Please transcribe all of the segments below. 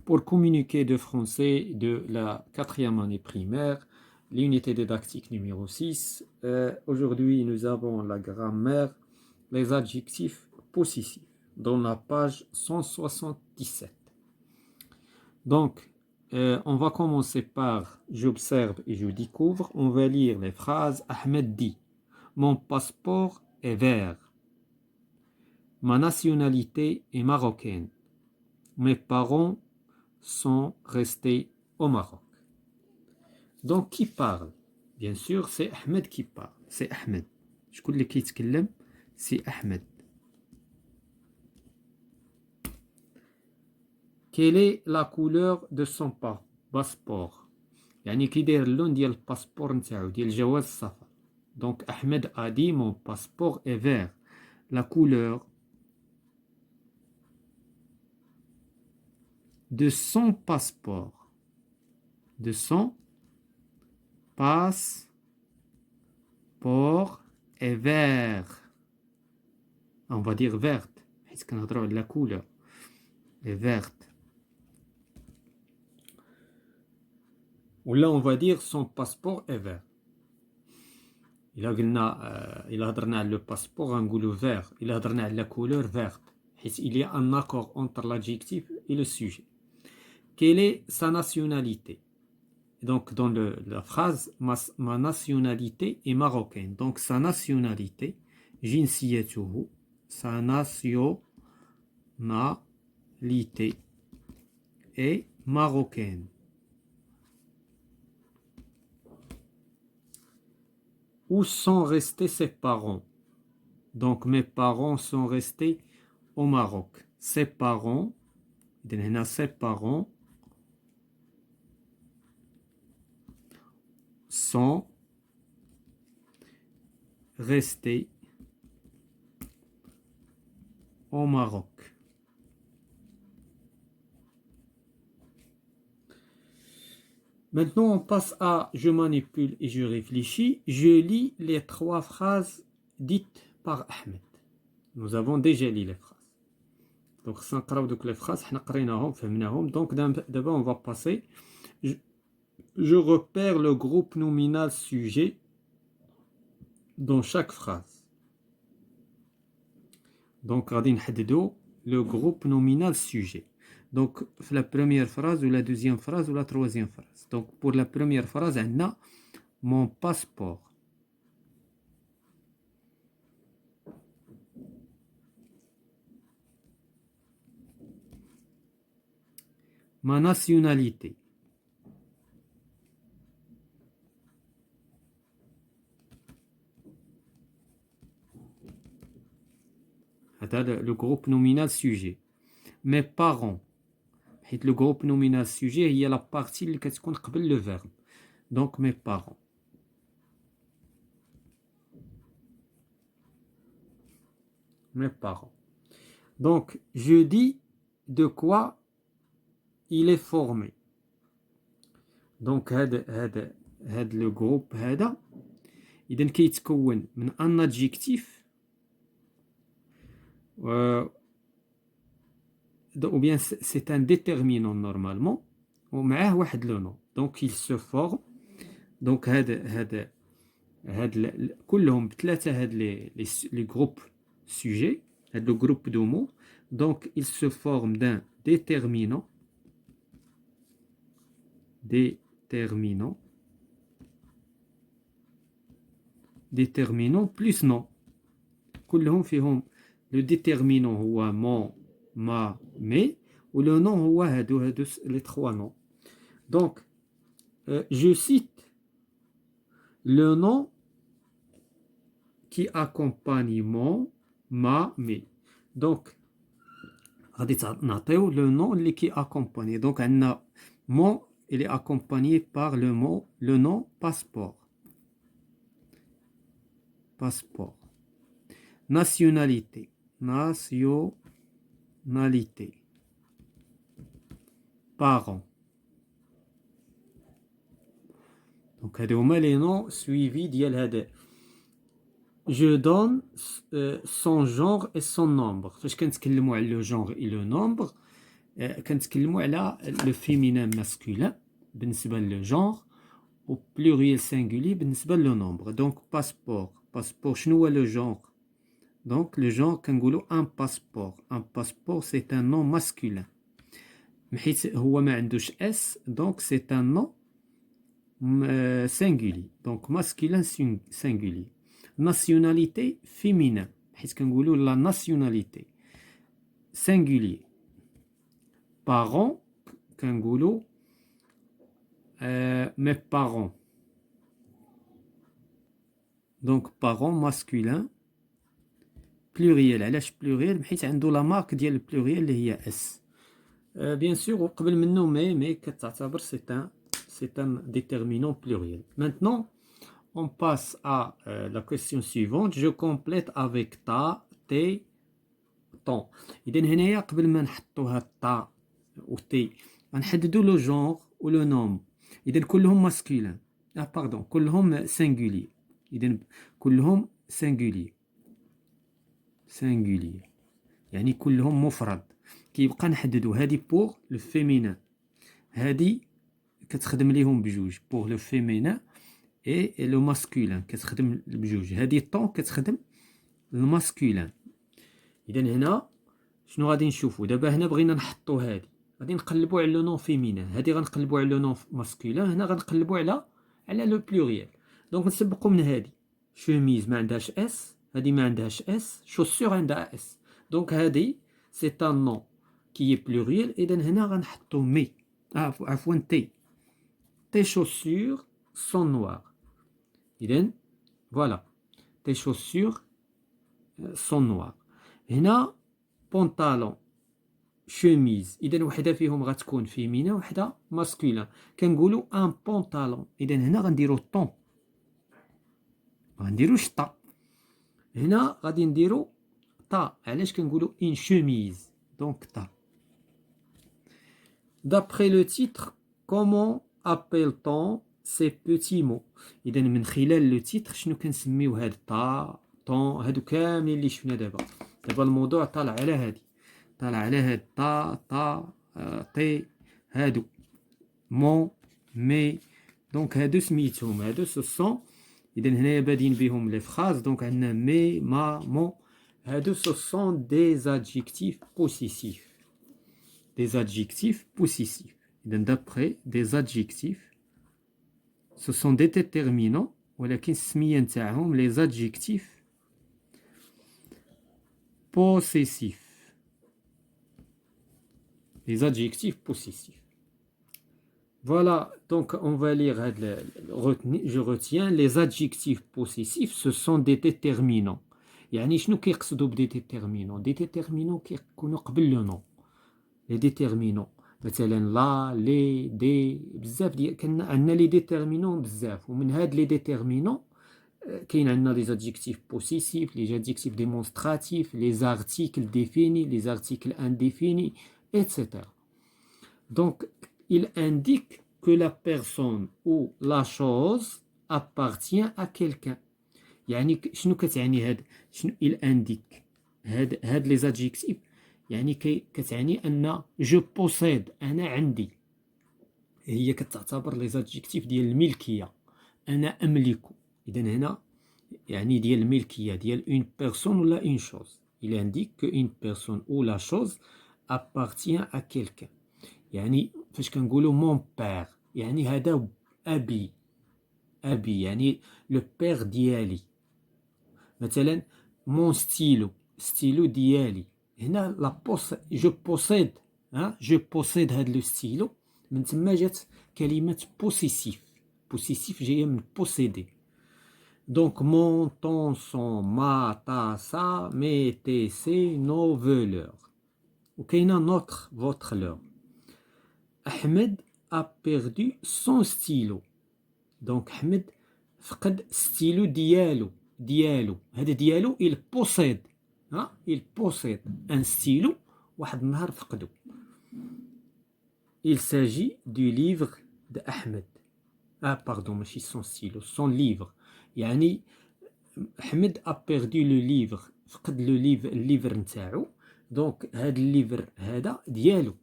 pour communiquer de français de la quatrième année primaire, l'unité didactique numéro 6. Aujourd'hui, nous avons la grammaire, les adjectifs possessifs, dans la page 177. Donc, on va commencer par j'observe et je découvre. On va lire les phrases. Ahmed dit, mon passeport est vert. Ma nationalité est marocaine. Mes parents sont restés au Maroc. Donc, qui parle? Bien sûr, c'est Ahmed qui parle. C'est Ahmed. شكون اللي كيتكلم؟ c'est Ahmed. Quelle est la couleur de son passeport? يعني كي داير اللون ديال الباسبور نتاعو ديال جواز السفر. Donc Ahmed a dit mon passeport est vert. La couleur de son passeport, de son passeport est vert. On va dire verte حيت كنهضروا على la couleur est verte. Ou là on va dire son passeport est vert. إلا قلنا إلا هضرنا على le passeport غنقولوا vert. إلا هضرنا على la couleur verte حيت il y a un accord entre l'adjectif et le sujet. Quelle est sa nationalité? Donc dans la phrase ma nationalité est marocaine. Donc sa nationalité جنسيته sa nationalité est marocaine. Où sont restés ses parents? Donc mes parents sont restés au Maroc. Ses parents, ses parents sont restés au Maroc. Maintenant, on passe à je manipule et je réfléchis. Je lis les trois phrases dites par Ahmed. Nous avons déjà lu les phrases. Donc, sans نقراو les phrases, حنا قريناهم فهمناهم. Donc, d'abord, on va passer. Je repère le groupe nominal sujet dans chaque phrase. Donc, غادي نحددوا le groupe nominal sujet. Donc, la première phrase ou la deuxième phrase ou la troisième phrase. Donc, pour la première phrase, on a mon passeport. Ma nationalité. Le groupe nominal sujet. Mes parents. Le groupe nominal sujet, il y a la partie qui est قبل le verbe. Donc, mes parents. Mes parents. Donc, je dis de quoi il est formé. Donc, le groupe هذا إذا كيتكون من un adjectif ou bien c'est un déterminant normalement ومعاه واحد le nom. Donc, il se forme. Donc, هاد كلهم بثلاثة هاد les groupes sujets, le groupe de mots. Donc, il se forme d'un déterminant plus nom. كلهم فيهم le déterminant هو mon, ma, mes ou le nom هو هادو les trois noms. Donc, je cite le nom qui accompagne mon, ma, mes. Donc, غادي نعطيو le nom qui accompagne. Donc, عندنا mon, il est accompagné par le nom passeport. Passeport. Nationalité. Parents. Donc, هادو هما les noms suivis ديال هذا. Je donne son genre et son nombre. فاش كنتكلموا على le genre et le nombre, كنتكلموا على لو فيمينان ماسكولين بالنسبه لو جونغ و بلوريال سينغولي بالنسبه لو نومبر. دونك باسبور شنو هو لو جونغ؟ دونك لو جونغ كنقولوا ان باسبور سي ان نون ماسكولين حيت هو ما عندوش اس، دونك سي ان نون singulier donc masculin singulier. Nationalité féminin حيت كنقولوا la nationalité singulier. Parents كنقولوا mes parents, donc parents masculin pluriel. علاش pluriel؟ حيت عنده لا مارك ديال البلوريال اللي هي اس. bien sûr وقبل منه mais كتعتبر c'est un déterminant pluriel. Maintenant, on passe à la question suivante. Je complète avec ta, tes, ton. إذن هنايا قبل ما نحطو هاد تا و تي غنحددو لو جونغ و لو نوم. إذن كلهم ماسكولين. باردون كلهم سينغولي. إذن كلهم سينغولي. سينغولي يعني كلهم مفرد. كيبقى نحددو هادي بور لو فيمينان. هادي كتخدم ليهم بجوج بور لو فيمينان اي لو ماسكولين كتخدم بجوج. هادي طون كتخدم الماسكولين. اذا هنا شنو غادي نشوفوا دابا؟ هنا بغينا نحطوا هادي غادي نقلبوا على لو نون فيمينان، هادي غنقلبوا على لو نون ماسكولين، هنا غنقلبوا على لو بلوريال. دونك نسبقوا من هادي. شوميز ما عندهاش اس، هادي ما عندهاش اس، شوسور عندها اس. دونك هادي سي ان نون كي بلوريال. اذا هنا غنحطوا مي عفوا تي. Tes chaussures sont noires. إذن voilà. Tes chaussures sont noires. هنا بونطالون شوميز. إذن وحدة فيهم غتكون فيمينا وحدة ماسكولين. كنقولوا ان بونطالون. إذن هنا غنديرو طون، غنديروش طا. هنا غادي نديرو طا. علاش كنقولوا ان شوميز؟ دونك طا. D'après le titre, comment appelle-t-on ces petits mots؟ إذا من خلال لو تيتر شنو كنسميو هاد طا طون هادو كاملين اللي شفنا دابا. دابا الموضوع طالع على هادي، طالع على هاد طا طي هادو مون مي. دونك هادو سميتهم هادو سو سون. إذا هنايا بادين بهم لي فراز. دونك عندنا مي ما مون. هادو سو سون دي adjectifs possessifs. Des adjectifs possessifs. D'après des adjectifs, ce sont des déterminants, ولكن السمية نتاعهم les adjectifs possessifs. Les adjectifs possessifs. Voilà, donc on va lire, je retiens, les adjectifs possessifs, ce sont des déterminants. يعني شنو كيقصدوا بدي déterminants؟ des déterminants كيكونوا قبل لو نون. لي ديتيرمينون مثلا لا لي دي بزاف ديال عندنا لي ديتيرمينون بزاف. ومن هاد لي ديتيرمينون كاين عندنا لي زادجيكتيف بوسيسيف، لي زادجيكتيف ديمونستراتيف، لي زارتيكل ديفيني، لي زارتيكل انديفيني etc. Donc il indique que la personne ou la chose appartient à quelqu'un. يعني شنو كتعني هاد؟ شنو il indique؟ هاد لي زادجيكتيف يعني كتعني ان جو بوسيد، انا عندي. هي كتعتبر لي زادجيكتيف ديال الملكيه، انا املك. اذا هنا يعني ديال الملكيه ديال اون بيرسون ولا اون شوز. il indique que une personne ou la chose appartient à quelqu'un. يعني فاش كنقولوا مون بير يعني هذا ابي. يعني لو بير ديالي. مثلا مون ستيلو ديالي. هنا لا جو بوسيد. جو بوسيد هاد لو ستيلو. من تما جات كلمة بوسيسيف جاية من بوسيدي. دونك مون طون سون ما تا سا مي تي سي نو فولور. وكاينة نوتر فوتر لور. أحمد a perdu son stylo. دونك أحمد فقد ستيلو ديالو. هذا ديالو il possède. il possède un stylo. واحد النهار فقدو. il s'agit du livre de Ahmed. pardon ماشي son stylo, son livre. يعني أحمد a perdu le livre. فقد لو الليفر نتاعو. دونك هاد الليفر هذا ديالو.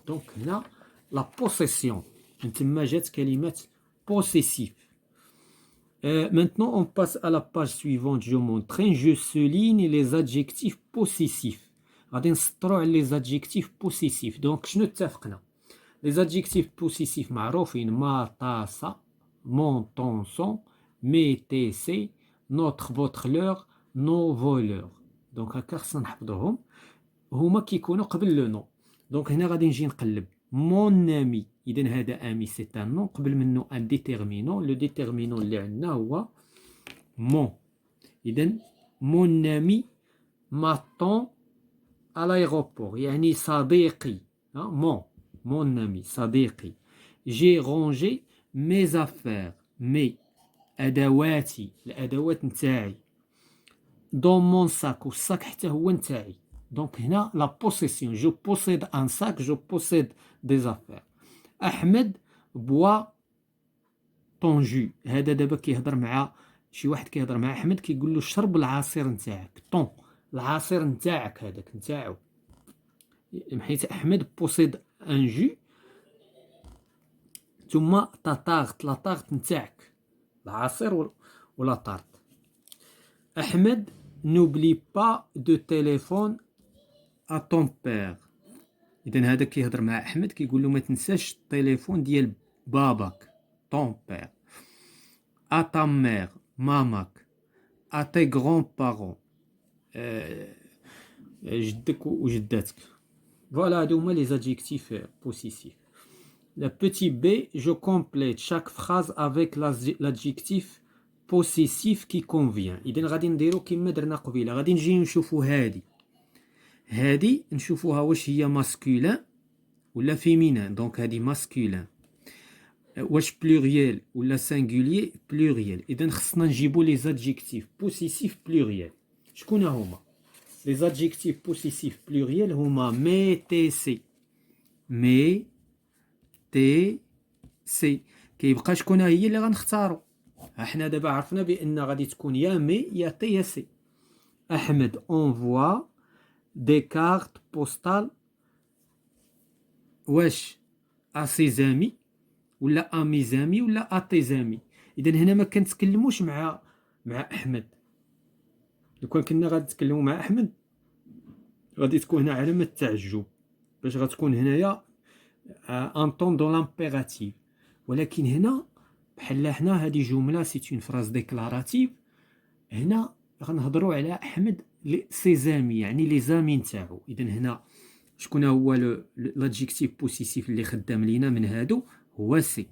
دونك هنا لا بوسيسيون من تما جات كلمة possessif. Maintenant, on passe à la page suivante. Je m'entraîne, je souligne les adjectifs possessifs. غادي نسطروا على les adjectifs possessifs. Donc, شنو اتفقنا؟ Les adjectifs possessifs معروفين ما طاسة mon ton son mes tes ses notre votre leur nos voleurs. Donc هكا خصنا نحفظوهم هما كيكونوا قبل لو نو. دونك هنا غادي نجي نقلب mon ami. إذن هذا امي سي ان نون قبل منه ان ديتيرمينون. لو ديتيرمينون اللي عندنا هو مون. إذن mon ami m'attend à l'aéroport يعني صديقي. mon ami صديقي. j'ai rangé mes affaires mes أدواتي الأدوات نتاعي dans mon sac والصاك حتى هو نتاعي. دونك هنا لا بوسيسيون جو بوسيد ان sac جو بوسيد دي زافير. أحمد بوا طون جو. هذا دابا كيهضر مع شي واحد كيهضر مع أحمد كيقول له شرب العصير نتاعك. طون العصير نتاعك هذاك نتاعو. حيت أحمد بوسيد ان جو ثم تطاغت لا طاغت نتاعك العصير ولا طارت. أحمد n'oublie pas de téléphone à ton père. إذن هذا كيهضر مع أحمد كيقول له ما تنساش التليفون ديال باباك ton père. à ta mère ماماك. à tes grands-parents جدك وجداتك. فوالا هادو هما لي زادجيكتيف بوسيسيف. Le petit b, je complète chaque phrase avec l'adjectif possessif qui convient. إذن غادي نديرو كما درنا قبيله. غادي نجي نشوفو هادي نشوفوها واش هي ماسكولين ولا فيمينين. دونك هادي ماسكولين. واش بلوريال ولا سانغوليي بلوريال. إذن خصنا نجيبو لي زادجيكتيف بوسيسيف بلوريال. شكون هما لي زادجيكتيف بوسيسيف بلوريال؟ هما مي تي سي. مي تي سي. كيبقى شكون هي اللي غنختارو؟ احنا دابا عرفنا بان غادي تكون يا مي يا تي يا سي. احمد انفوا دي كارت بوستال واش ا سي زامي ولا ا مي زامي ولا ا تي زامي. اذا هنا ما كنتكلموش مع احمد. لو كان كنا غنتكلموا مع احمد غادي تكون هنا علامه التعجب باش غتكون هنايا ان طون دون لامبيراتيف. ولكن هنا بحال حنا هذه جمله سي اون فراز ديكلاراتيف. هنا غنهضروا على احمد سي زامي يعني لي زامي نتاعو. اذا هنا شكون هو لادجيكتيف بوسيسيف اللي خدام لينا من هادو؟ هو سي.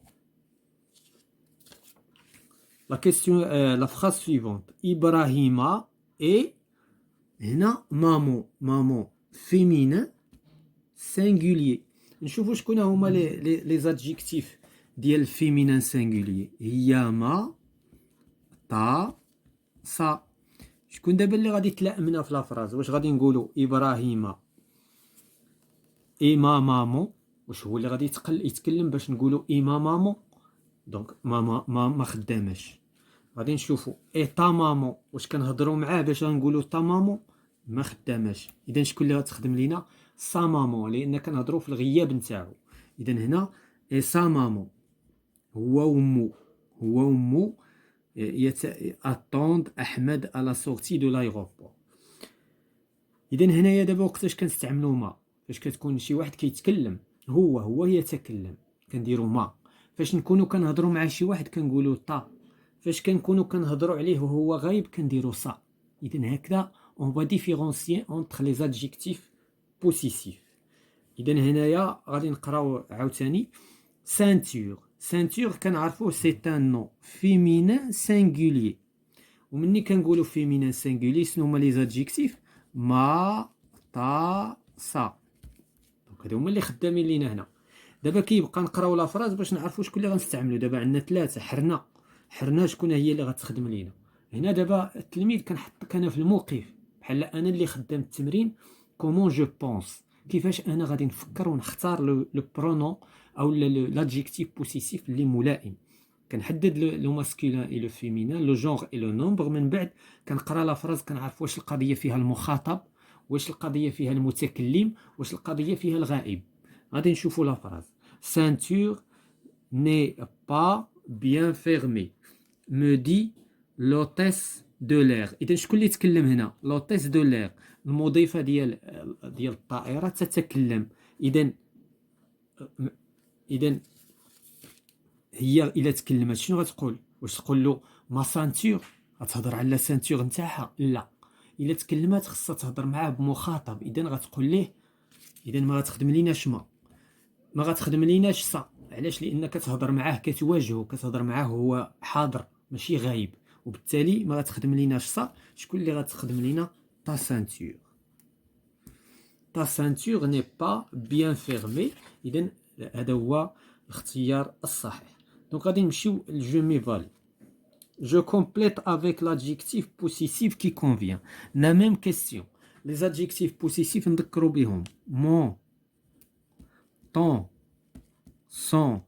لا كيسيون لا فراز سويفونت. ابراهيم اي هنا مامون فيمينين سينغوليي. نشوفوا شكون هما لي زادجيكتيف ديال الفيمينين سينغوليي. هي ما طا صا. شكون دابا اللي غادي تلائمنا في لافراز؟ واش غادي نقولوا ابراهيم ايما مامون؟ واش هو اللي غادي يتكلم باش نقولوا ايما مامون؟ دونك ما خداماش. غادي نشوفوا اي تا مامون واش كنهضروا معاه باش غنقولوا تا مامون؟ ما خداماش. اذا شكون اللي غتخدم لينا؟ سا مامون لان كنهضروا في الغياب نتاعو. اذا هنا اي سا مامون هو ومو attendent أحمد à la sortie de l'aéroport. إذن هنايا دابا وقتاش كنستعملو ما؟ فاش كتكون شي واحد كيتكلم هو يتكلم كنديرو ما. فاش نكونو كنهضرو مع شي واحد كنقولو طا. فاش كنكونو كنهضرو عليه وهو غايب كنديرو صا. إذن هكذا on va différencier entre les adjectifs possessifs. إذن هنايا غادي نقراو عاوتاني. سانتور كنعرفوه سي ان نو فيمينين سينغوليي. ومني كنقولوا فيمينين سينغوليي شنو هما لي زادجيكتيف؟ ما طا صا. دونك هادو هما اللي خدامين لينا هنا. دابا كيبقى نقراو لا فراز باش نعرفوا شكون اللي غنستعملو. دابا عندنا ثلاثه. حرنا شكون هي اللي غتخدم لينا هنا. دابا التلميذ كنحطك انا في الموقف بحال انا اللي خدام التمرين. كومون جو بونس كيفاش انا غادي نفكر ونختار لو برونون او لادجيكتيف بوسيسيف اللي ملائم. كنحدد لو ماسكولين اي لو فيمينين لو جونغ اي لو نومبر. من بعد كنقرا لا فراز كنعرف واش القضيه فيها المخاطب واش القضيه فيها المتكلم واش القضيه فيها الغائب. غادي نشوفوا لا فراز. Ceinture n'est pas bien fermée, me dit l'hôtesse de l'air. إذا شكون اللي يتكلم هنا؟ l'hôtesse de l'air، المضيفة ديال الطائرة تتكلم. إذا هي إلا تكلمت شنو غتقول؟ واش تقول له ما سانتور؟ غتهضر على سانتور نتاعها؟ لا، إلا تكلمات خصها تهضر معاه بمخاطب. إذا غتقول ليه، إذا ما غتخدم ليناش ما غتخدم ليناش سا. علاش؟ لأنك كتهضر معاه، كتواجهو، كتهضر معاه هو حاضر ماشي غايب، وبالتالي ما غتخدم ليناش سا. شكون اللي غتخدم لينا؟ تا سانتور. تا سانتور ني با بيان فيرمي. إذا هذا هو الاختيار الصحيح. دونك غادي نمشيو لجو مي فالي. Je complète avec l'adjectif possessif qui convient. La même question. Les adjectifs possessifs نذكروا بهم: mon, ton, son,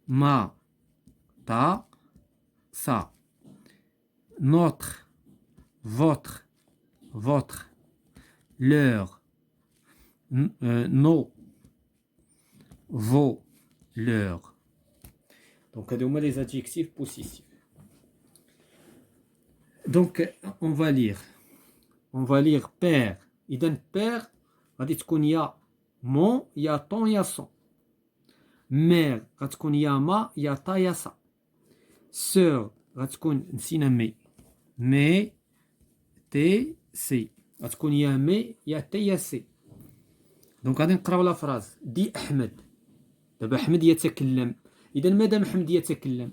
ma, ta, sa. Notre, votre, votre, leur, nos, vos, leur. Donc, les adjectifs possessifs. Donc, on va lire. On va lire père. إذن père غادي تكون يا mon, يا ton, يا son. mère غتكون يا ما, يا ta, يا sa. sœur غتكون نسينا مي تي سي. غتكون يا مي, يا تي, يا سي. دونك غادي نقراو لا فراز. دي أحمد. دابا أحمد يتكلم. إذا مادام أحمد يتكلم،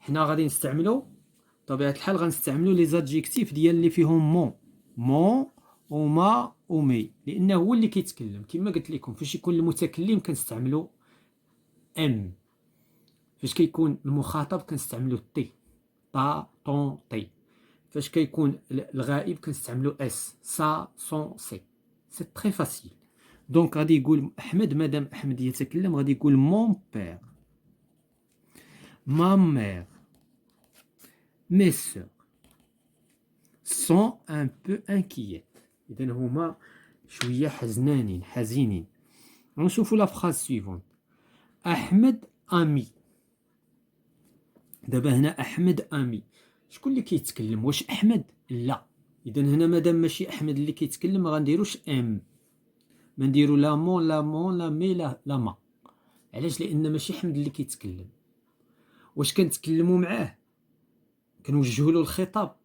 حنا غادي نستعملو بطبيعة الحال، غنستعملو لي زادجيكتيف ديال اللي فيهم مون وما ومي، لأنه هو اللي كيتكلم. كما قلت لكم، فاش يكون المتكلم كنستعملو ام، فاش كيكون المخاطب كنستعملو تي، طا طون تي. فاش كيكون الغائب كنستعملو اس، سا سون سي. سي تري فاسيل. دونك غادي يقول أحمد، مادام أحمد يتكلم غادي يقول مون بير، ma mère, mes sœurs sont un peu inquiètes. إذن هما شوية حزينين. نشوفوا لا phrase suivante. أحمد أمي. دابا هنا أحمد أمي، شكون اللي كيتكلم؟ واش أحمد؟ لا. إذن هنا مادام ماشي أحمد اللي كيتكلم ما غنديروش ام، ما نديرو لا مون لا مي لا ما. علاش؟ لأن ماشي أحمد اللي كيتكلم. واش كنتكلموا معاه؟ كنوجهوا له الخطاب؟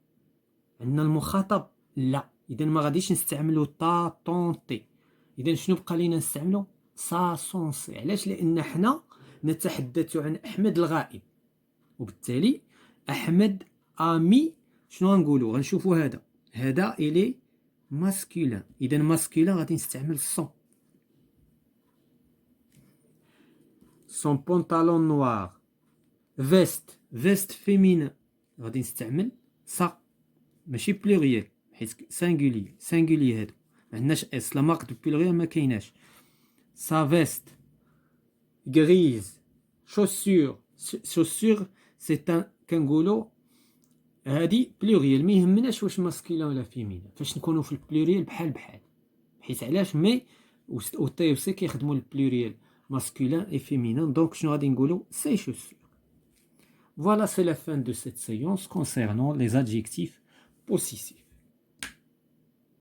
عندنا المخاطب؟ لا. اذا ما غاديش نستعملوا تا طون تي. اذا شنو بقى لينا نستعملوا؟ سا سون سي. علاش؟ لان حنا نتحدث عن احمد الغائب، وبالتالي احمد امي شنو غنقولوا؟ غنشوفوا هذا الي ماسكولين. اذا ماسكولين غادي نستعمل son pantalon noir. veste féminin غادي نستعمل سا، ماشي بلوريال، حيت سانغولي هادو ما عندناش اس. لا مارك دو بلوريال ما كايناش. سا فيست غريز. شوسور سي ان كنقولوا هادي بلوريال، ما يهمناش واش ماسكيلا ولا فيمينا. فاش نكونوا في البلوريال بحال حيت علاش مي و تي سي كيخدموا البلوريال masculin et féminin. Donc شنو غادي نقولوا؟ سي chaussures. Voilà, c'est la fin de cette séance concernant les adjectifs possessifs.